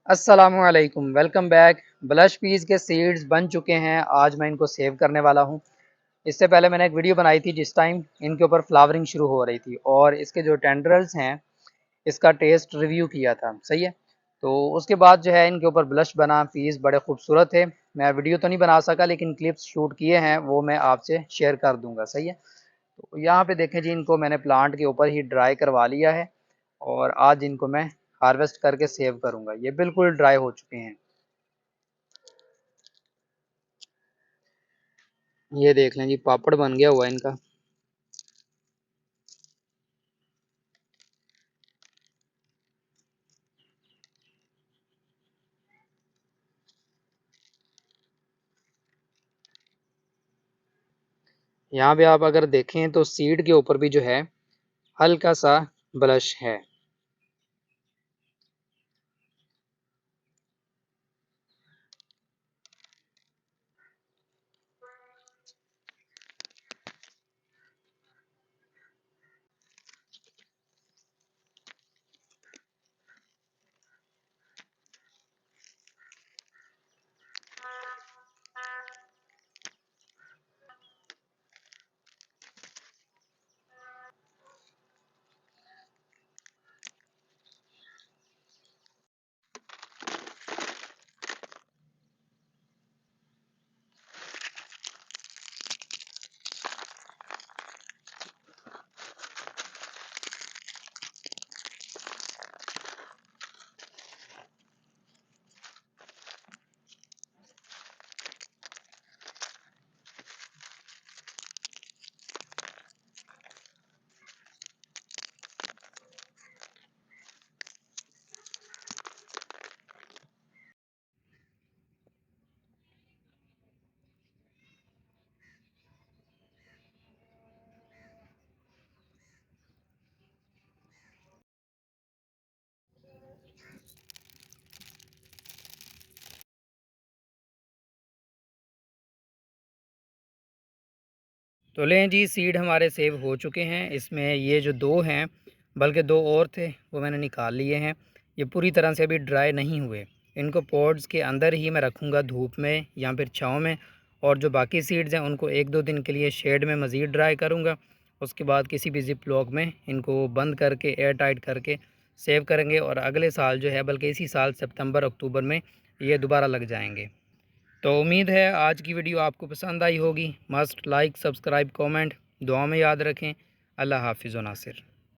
अस्सलामुअलैकुम, welcome back. Blush piece के seeds बन चुके हैं। आज मैं इनको सेव करने वाला हूँ। इससे पहले मैंने एक वीडियो बनाई थी जिस टाइम इनके ऊपर फ्लावरिंग शुरू हो रही थी और इसके जो टेंड्रल्स हैं इसका टेस्ट रिव्यू किया था। सही है। तो उसके बाद जो है इनके ऊपर ब्लश बना। पीस बड़े खूबसूरत थे। मैं वीडियो तो नहीं बना सका लेकिन क्लिप्स शूट किए हैं, वो मैं आपसे शेयर कर दूंगा। सही है। तो यहाँ पे देखें जी, इनको मैंने प्लांट के ऊपर ही ड्राई करवा लिया है और आज इनको मैं हार्वेस्ट करके सेव करूंगा। ये बिल्कुल ड्राई हो चुके हैं। ये देख लें जी, पापड़ बन गया हुआ है इनका। यहाँ पे आप अगर देखें तो सीड के ऊपर भी जो है हल्का सा ब्लश है। तो लें जी, सीड हमारे सेव हो चुके हैं। इसमें ये जो दो हैं, बल्कि दो और थे, वो मैंने निकाल लिए हैं। ये पूरी तरह से अभी ड्राई नहीं हुए। इनको पॉट्स के अंदर ही मैं रखूँगा, धूप में या फिर छाँव में। और जो बाकी सीड्स हैं उनको एक दो दिन के लिए शेड में मज़ीद ड्राई करूँगा। उसके बाद किसी भी जिप लॉक में इनको बंद करके एयर टाइट करके सेव करेंगे और अगले साल जो है, बल्कि इसी साल सितंबर अक्टूबर में ये दोबारा लग जाएंगे। तो उम्मीद है आज की वीडियो आपको पसंद आई होगी। मस्ट लाइक, सब्सक्राइब, कमेंट, दुआ में याद रखें। अल्लाह हाफिज़ व नासिर।